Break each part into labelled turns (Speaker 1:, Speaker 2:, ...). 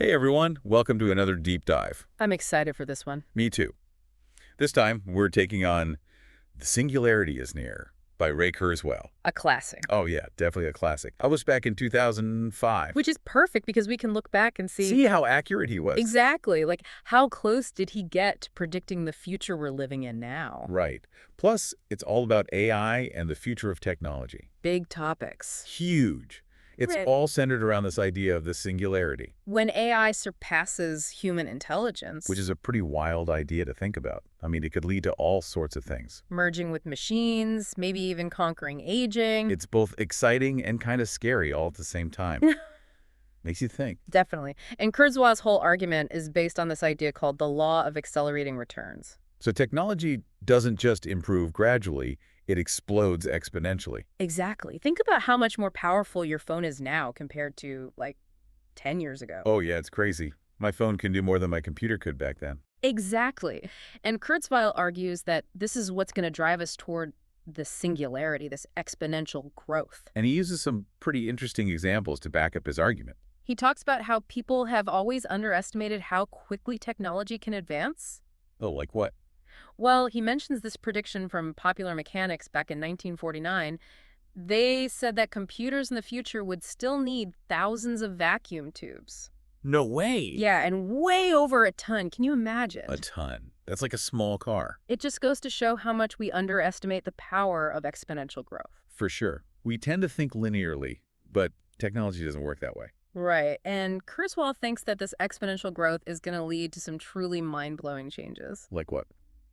Speaker 1: Hey everyone, welcome to another deep dive.
Speaker 2: I'm excited for this one.
Speaker 1: Me too. This time, we're taking on The Singularity Is Near by Kurzweil.
Speaker 2: A classic.
Speaker 1: Oh yeah, definitely a classic. I was back in 2005.
Speaker 2: Which is perfect because we can look back and
Speaker 1: See how accurate he was.
Speaker 2: exactly, like, how close did he get to predicting the future we're living in now?
Speaker 1: Right. Plus, it's all about AI and the future of technology.
Speaker 2: Big topics.
Speaker 1: Huge. It's
Speaker 2: Right.
Speaker 1: all centered around this idea of the singularity,
Speaker 2: When AI surpasses human intelligence,
Speaker 1: which is a pretty wild idea to think about. I mean, it could lead to all sorts of things.
Speaker 2: merging with machines, maybe even conquering aging.
Speaker 1: It's both exciting and kind of scary all at the same time. Makes you think.
Speaker 2: Definitely. And Kurzweil's whole argument is based on this idea called the law of accelerating returns.
Speaker 1: So technology doesn't just improve gradually, it explodes exponentially.
Speaker 2: Exactly. Think about how much more powerful your phone is now compared to, like, 10 years ago.
Speaker 1: Oh yeah, it's crazy. My phone can do more than my computer could back then.
Speaker 2: Exactly. And Kurzweil argues that this is what's going to drive us toward the singularity, this exponential growth.
Speaker 1: And he uses some pretty interesting examples to back up his argument.
Speaker 2: He talks about how people have always underestimated how quickly technology can advance.
Speaker 1: Oh, like what?
Speaker 2: Well, he mentions this prediction from Popular Mechanics back in 1949. They said that computers in the future would still need thousands of vacuum tubes.
Speaker 1: No way!
Speaker 2: Yeah, and way over a ton. Can you imagine?
Speaker 1: A ton. That's like a small car.
Speaker 2: It just goes to show how much we underestimate the power of exponential growth.
Speaker 1: For sure. We tend to think linearly, but technology doesn't work that way.
Speaker 2: Right, and Kurzweil thinks that this exponential growth is going to lead to some truly mind-blowing changes.
Speaker 1: Like what?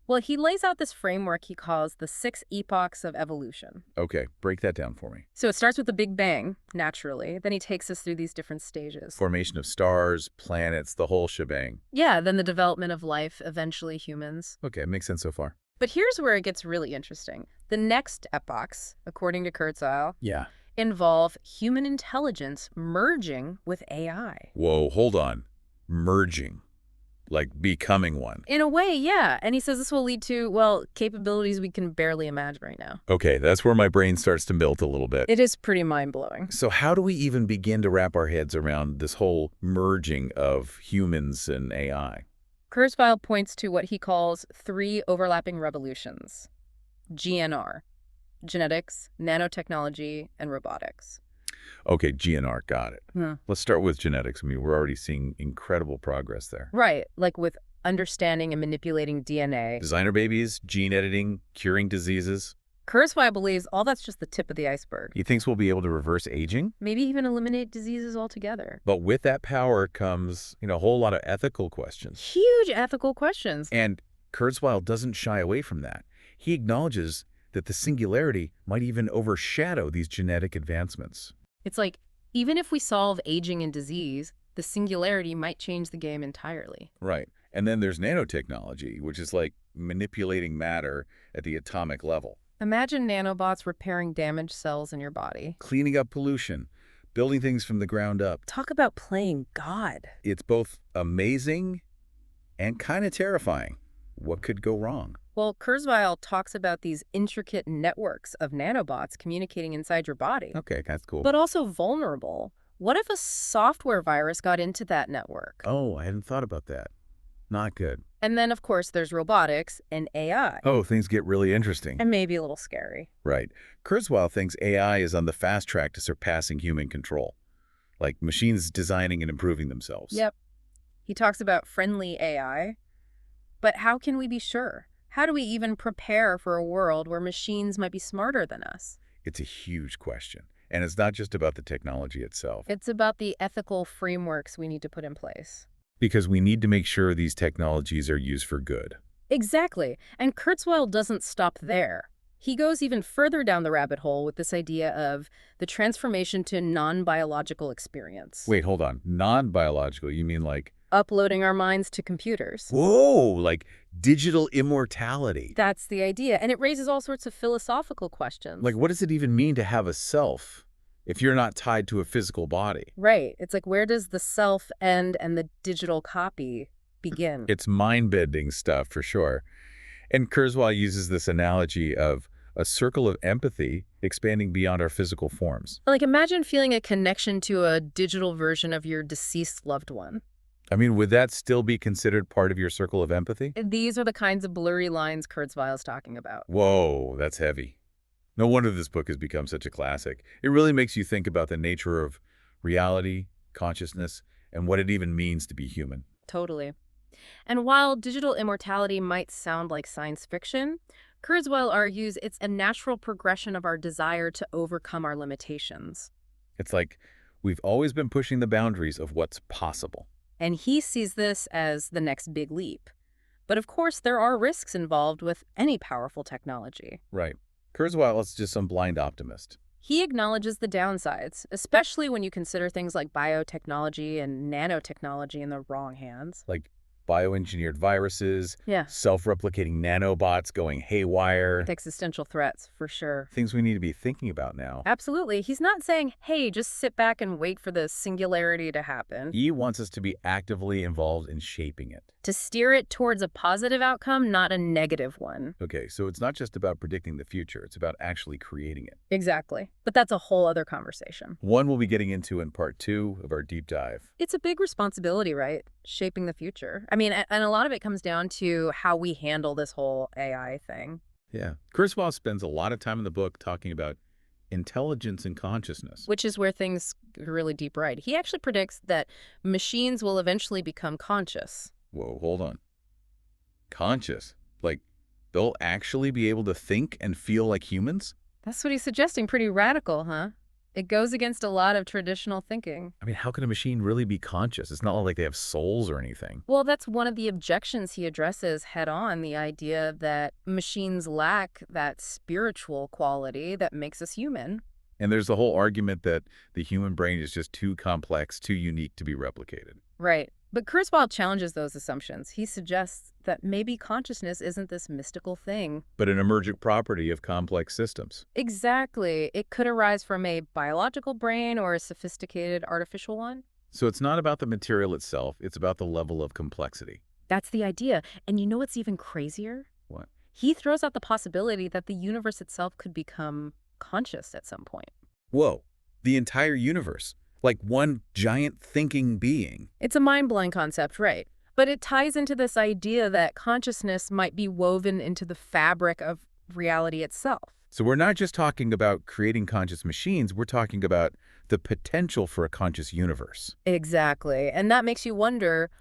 Speaker 2: Well, he lays out this framework he calls the 6 epochs of evolution.
Speaker 1: Okay, break that down for me.
Speaker 2: So it starts with the Big Bang, naturally. Then he takes us through these different stages.
Speaker 1: Formation of stars, planets, the whole shebang.
Speaker 2: Yeah, then the development of life, eventually humans.
Speaker 1: Okay, makes sense so far.
Speaker 2: But here's where it gets really interesting. The next epochs, according to Kurzweil,
Speaker 1: Yeah.
Speaker 2: involve human intelligence merging with AI.
Speaker 1: Whoa, hold on. Merging. Like becoming one.
Speaker 2: In a way, yeah. And he says this will lead to, well, capabilities we can barely imagine right now.
Speaker 1: Okay, that's where my brain starts to melt a little bit.
Speaker 2: It is pretty mind-blowing.
Speaker 1: So how do we even begin to wrap our heads around this whole merging of humans and AI?
Speaker 2: Kurzweil points to what he calls 3 overlapping revolutions. GNR, genetics, nanotechnology, and robotics.
Speaker 1: Okay, GNR, got it.
Speaker 2: Hmm.
Speaker 1: Let's start with genetics. I mean, we're already seeing incredible progress there.
Speaker 2: Right, like with understanding and manipulating DNA.
Speaker 1: Designer babies, gene editing, curing diseases.
Speaker 2: Kurzweil believes all that's just the tip of the iceberg.
Speaker 1: He thinks we'll be able to reverse aging.
Speaker 2: Maybe even eliminate diseases altogether.
Speaker 1: But with that power comes, a whole lot of ethical questions.
Speaker 2: Huge ethical questions.
Speaker 1: And Kurzweil doesn't shy away from that. He acknowledges that the singularity might even overshadow these genetic advancements.
Speaker 2: It's like, even if we solve aging and disease, the singularity might change the game entirely.
Speaker 1: Right. And then there's nanotechnology, which is like manipulating matter at the atomic level.
Speaker 2: Imagine nanobots repairing damaged cells in your body.
Speaker 1: Cleaning up pollution, building things from the ground up.
Speaker 2: Talk about playing God.
Speaker 1: It's both amazing and kind of terrifying. What could go wrong?
Speaker 2: Well, Kurzweil talks about these intricate networks of nanobots communicating inside your body.
Speaker 1: Okay, that's cool.
Speaker 2: But also vulnerable. What if a software virus got into that network?
Speaker 1: Oh, I hadn't thought about that. Not good.
Speaker 2: And then, of course, there's robotics and AI.
Speaker 1: Oh, things get really interesting.
Speaker 2: And maybe a little scary.
Speaker 1: Right. Kurzweil thinks AI is on the fast track to surpassing human control, like machines designing and improving themselves.
Speaker 2: Yep. He talks about friendly AI. But how can we be sure? How do we even prepare for a world where machines might be smarter than us?
Speaker 1: It's a huge question. And it's not just about the technology itself.
Speaker 2: It's about the ethical frameworks we need to put in place.
Speaker 1: Because we need to make sure these technologies are used for good.
Speaker 2: Exactly. And Kurzweil doesn't stop there. He goes even further down the rabbit hole with this idea of the transformation to non-biological experience.
Speaker 1: Wait, hold on. Non-biological, you mean like...
Speaker 2: Uploading our minds to computers.
Speaker 1: Whoa, like digital immortality.
Speaker 2: That's the idea. And it raises all sorts of philosophical questions.
Speaker 1: Like, what does it even mean to have a self if you're not tied to a physical body?
Speaker 2: Right. It's like, where does the self end and the digital copy begin?
Speaker 1: It's mind-bending stuff for sure. And Kurzweil uses this analogy of a circle of empathy expanding beyond our physical forms.
Speaker 2: Like, imagine feeling a connection to a digital version of your deceased loved one.
Speaker 1: I mean, would that still be considered part of your circle of empathy?
Speaker 2: These are the kinds of blurry lines Kurzweil is talking about.
Speaker 1: Whoa, that's heavy. No wonder this book has become such a classic. It really makes you think about the nature of reality, consciousness, and what it even means to be human.
Speaker 2: Totally. And while digital immortality might sound like science fiction, Kurzweil argues it's a natural progression of our desire to overcome our limitations.
Speaker 1: It's like we've always been pushing the boundaries of what's possible.
Speaker 2: And he sees this as the next big leap. But of course, there are risks involved with any powerful technology.
Speaker 1: Right. Kurzweil is just some blind optimist.
Speaker 2: He acknowledges the downsides, especially when you consider things like biotechnology and nanotechnology in the wrong hands.
Speaker 1: Like bioengineered viruses,
Speaker 2: Yeah,
Speaker 1: self-replicating nanobots going haywire,
Speaker 2: existential threats, for sure.
Speaker 1: things we need to be thinking about now.
Speaker 2: Absolutely. He's not saying, hey, just sit back and wait for the singularity to happen.
Speaker 1: He wants us to be actively involved in shaping it.
Speaker 2: To steer it towards a positive outcome, not a negative one.
Speaker 1: Okay, so it's not just about predicting the future, it's about actually creating it.
Speaker 2: Exactly. But that's a whole other conversation.
Speaker 1: One we'll be getting into in part 2 of our deep dive.
Speaker 2: It's a big responsibility, right? Shaping the future. I mean, and a lot of it comes down to how we handle this whole AI thing.
Speaker 1: Yeah. Kurzweil spends a lot of time in the book talking about intelligence and consciousness.
Speaker 2: Which is where things get really deep, right? He actually predicts that machines will eventually become conscious.
Speaker 1: Whoa, hold on. Conscious? Like, they'll actually be able to think and feel like humans?
Speaker 2: That's what he's suggesting. Pretty radical, huh? It goes against a lot of traditional thinking.
Speaker 1: I mean, how can a machine really be conscious? It's not like they have souls or anything.
Speaker 2: Well, that's one of the objections he addresses head on, the idea that machines lack that spiritual quality that makes us human.
Speaker 1: And there's the whole argument that the human brain is just too complex, too unique to be replicated.
Speaker 2: Right. But Kurzweil challenges those assumptions. He suggests that maybe consciousness isn't this mystical thing.
Speaker 1: But an emergent property of complex systems.
Speaker 2: Exactly. It could arise from a biological brain or a sophisticated artificial one.
Speaker 1: So it's not about the material itself, it's about the level of complexity.
Speaker 2: That's the idea. And you know what's even crazier?
Speaker 1: What?
Speaker 2: He throws out the possibility that the universe itself could become conscious at some point.
Speaker 1: Whoa, the entire universe. Like one giant thinking being.
Speaker 2: It's a mind-blowing concept, right? But it ties into this idea that consciousness might be woven into the fabric of reality itself.
Speaker 1: So we're not just talking about creating conscious machines, we're talking about the potential for a conscious universe.
Speaker 2: Exactly. And that makes you wonder,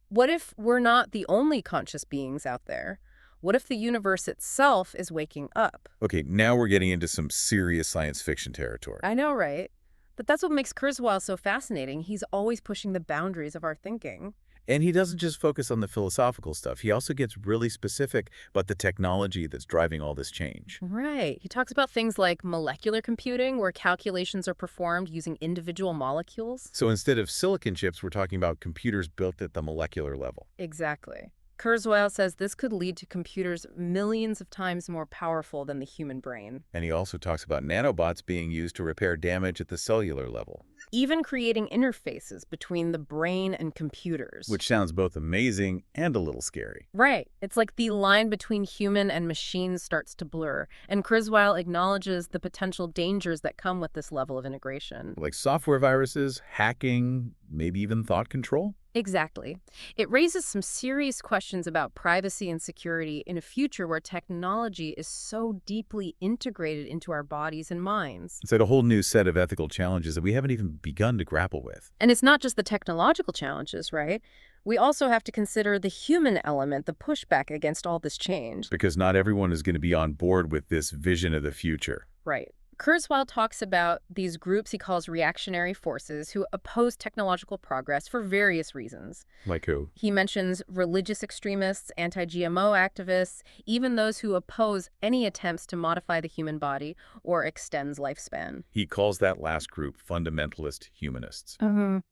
Speaker 2: what if we're not the only conscious beings out there? What if the universe itself is waking up?
Speaker 1: Okay, now we're getting into some serious science fiction territory.
Speaker 2: I know, right? But that's what makes Kurzweil so fascinating. He's always pushing the boundaries of our thinking.
Speaker 1: And he doesn't just focus on the philosophical stuff. He also gets really specific about the technology that's driving all this change.
Speaker 2: Right. He talks about things like molecular computing, where calculations are performed using individual molecules.
Speaker 1: So instead of silicon chips, we're talking about computers built at the molecular level.
Speaker 2: Exactly. Kurzweil says this could lead to computers millions of times more powerful than the human brain.
Speaker 1: And he also talks about nanobots being used to repair damage at the cellular level.
Speaker 2: Even creating interfaces between the brain and computers.
Speaker 1: Which sounds both amazing and a little scary.
Speaker 2: Right. It's like the line between human and machine starts to blur. And Kurzweil acknowledges the potential dangers that come with this level of integration.
Speaker 1: Like software viruses, hacking, maybe even thought control?
Speaker 2: Exactly. It raises some serious questions about privacy and security in a future where technology is so deeply integrated into our bodies and minds.
Speaker 1: It's like a whole new set of ethical challenges that we haven't even begun to grapple with.
Speaker 2: And it's not just the technological challenges, right? We also have to consider the human element, the pushback against all this change.
Speaker 1: Because not everyone is going to be on board with this vision of the future.
Speaker 2: Right. Kurzweil talks about these groups he calls reactionary forces who oppose technological progress for various reasons.
Speaker 1: Like who?
Speaker 2: He mentions religious extremists, anti-GMO activists, even those who oppose any attempts to modify the human body or extends lifespan.
Speaker 1: He calls that last group fundamentalist humanists.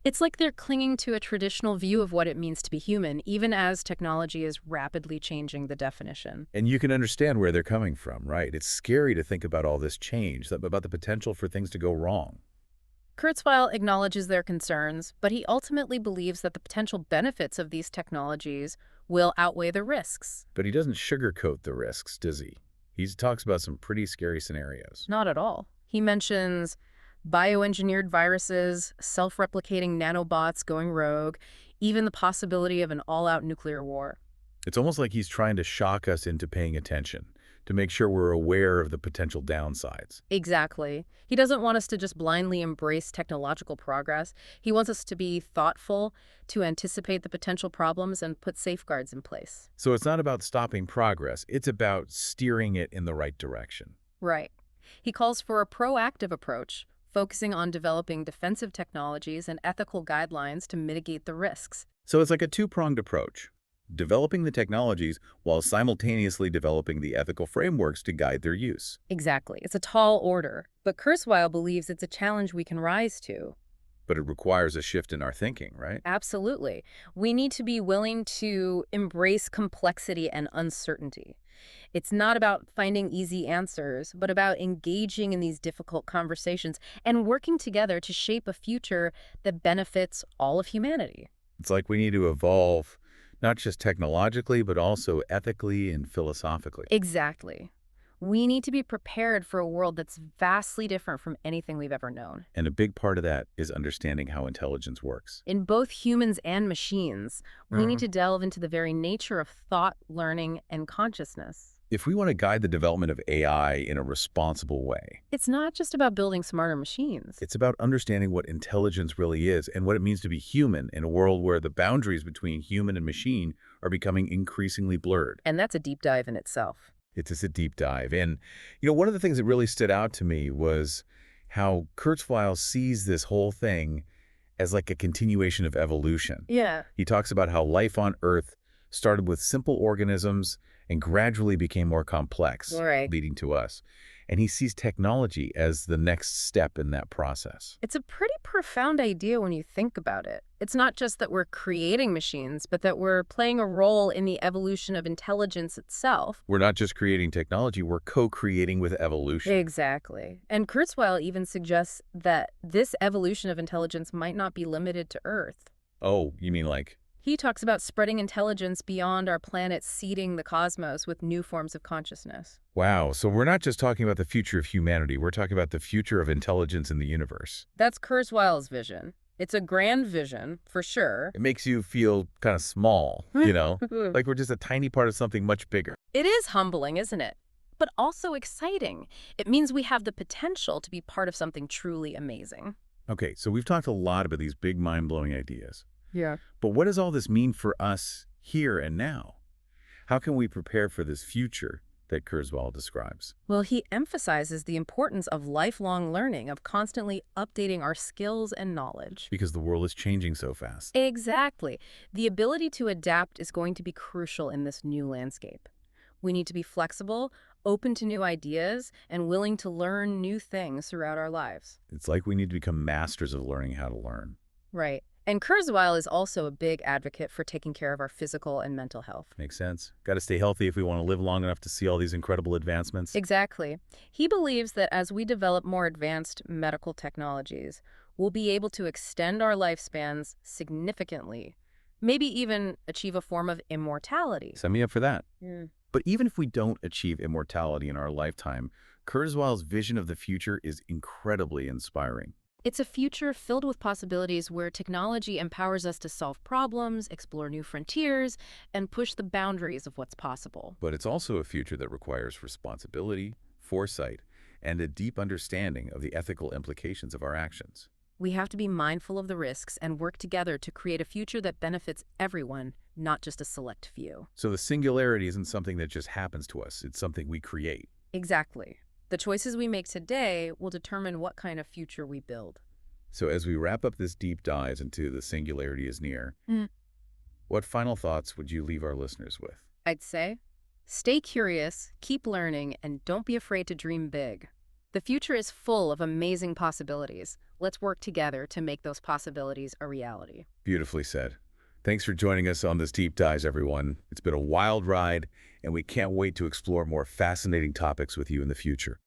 Speaker 2: It's like they're clinging to a traditional view of what it means to be human, even as technology is rapidly changing the definition.
Speaker 1: And you can understand where they're coming from, right? It's scary to think about all this change, about the potential for things to go wrong.
Speaker 2: Kurzweil acknowledges their concerns, but he ultimately believes that the potential benefits of these technologies will outweigh the risks.
Speaker 1: But he doesn't sugarcoat the risks, does he? He talks about some pretty scary scenarios.
Speaker 2: Not at all. He mentions bioengineered viruses, self-replicating nanobots going rogue, even the possibility of an all-out nuclear war.
Speaker 1: It's almost like he's trying to shock us into paying attention, to make sure we're aware of the potential downsides.
Speaker 2: Exactly. He doesn't want us to just blindly embrace technological progress. He wants us to be thoughtful, to anticipate the potential problems and put safeguards in place.
Speaker 1: So it's not about stopping progress, it's about steering it in the right direction.
Speaker 2: Right. He calls for a proactive approach, focusing on developing defensive technologies and ethical guidelines to mitigate the risks.
Speaker 1: So it's like a two-pronged approach, developing the technologies while simultaneously developing the ethical frameworks to guide their use.
Speaker 2: Exactly. It's a tall order, but Kurzweil believes it's a challenge we can rise to.
Speaker 1: But it requires a shift in our thinking, right?
Speaker 2: Absolutely. We need to be willing to embrace complexity and uncertainty. It's not about finding easy answers, but about engaging in these difficult conversations and working together to shape a future that benefits all of humanity.
Speaker 1: It's like we need to evolve, not just technologically, but also ethically and philosophically.
Speaker 2: Exactly. We need to be prepared for a world that's vastly different from anything we've ever known.
Speaker 1: And a big part of that is understanding how intelligence works.
Speaker 2: In both humans and machines, we need to delve into the very nature of thought, learning, and consciousness.
Speaker 1: If we want to guide the development of AI in a responsible way,
Speaker 2: It's not just about building smarter machines.
Speaker 1: it's about understanding what intelligence really is and what it means to be human in a world where the boundaries between human and machine are becoming increasingly blurred.
Speaker 2: And that's a deep dive in itself.
Speaker 1: It's just a deep dive. And, one of the things that really stood out to me was how Kurzweil sees this whole thing as like a continuation of evolution.
Speaker 2: Yeah.
Speaker 1: He talks about how life on Earth started with simple organisms and gradually became more complex,
Speaker 2: Right.
Speaker 1: leading to us. And he sees technology as the next step in that process.
Speaker 2: It's a pretty profound idea when you think about it. It's not just that we're creating machines, but that we're playing a role in the evolution of intelligence itself.
Speaker 1: We're not just creating technology, we're co-creating with evolution.
Speaker 2: Exactly. And Kurzweil even suggests that this evolution of intelligence might not be limited to Earth.
Speaker 1: Oh, you mean like,
Speaker 2: He talks about spreading intelligence beyond our planet, seeding the cosmos with new forms of consciousness.
Speaker 1: wow, so we're not just talking about the future of humanity, we're talking about the future of intelligence in the universe.
Speaker 2: That's Kurzweil's vision. It's a grand vision, for sure.
Speaker 1: It makes you feel kind of small, like we're just a tiny part of something much bigger.
Speaker 2: It is humbling, isn't it? But also exciting. It means we have the potential to be part of something truly amazing.
Speaker 1: Okay, so we've talked a lot about these big mind-blowing ideas.
Speaker 2: Yeah.
Speaker 1: But what does all this mean for us here and now? How can we prepare for this future that Kurzweil describes?
Speaker 2: Well, he emphasizes the importance of lifelong learning, of constantly updating our skills and knowledge.
Speaker 1: Because the world is changing so fast.
Speaker 2: Exactly. The ability to adapt is going to be crucial in this new landscape. We need to be flexible, open to new ideas, and willing to learn new things throughout our lives.
Speaker 1: It's like we need to become masters of learning how to learn.
Speaker 2: Right. And Kurzweil is also a big advocate for taking care of our physical and mental health.
Speaker 1: Makes sense. Got to stay healthy if we want to live long enough to see all these incredible advancements.
Speaker 2: Exactly. He believes that as we develop more advanced medical technologies, we'll be able to extend our lifespans significantly, maybe even achieve a form of immortality.
Speaker 1: Sign me up for that.
Speaker 2: Yeah.
Speaker 1: But even if we don't achieve immortality in our lifetime, Kurzweil's vision of the future is incredibly inspiring.
Speaker 2: It's a future filled with possibilities where technology empowers us to solve problems, explore new frontiers, and push the boundaries of what's possible.
Speaker 1: But it's also a future that requires responsibility, foresight, and a deep understanding of the ethical implications of our actions.
Speaker 2: We have to be mindful of the risks and work together to create a future that benefits everyone, not just a select few.
Speaker 1: So the singularity isn't something that just happens to us, it's something we create.
Speaker 2: Exactly. The choices we make today will determine what kind of future we build.
Speaker 1: So as we wrap up this deep dive into the Singularity Is Near, what final thoughts would you leave our listeners with?
Speaker 2: I'd say, stay curious, keep learning, and don't be afraid to dream big. The future is full of amazing possibilities. Let's work together to make those possibilities a reality.
Speaker 1: Beautifully said. Thanks for joining us on this deep dive, everyone. It's been a wild ride, and we can't wait to explore more fascinating topics with you in the future.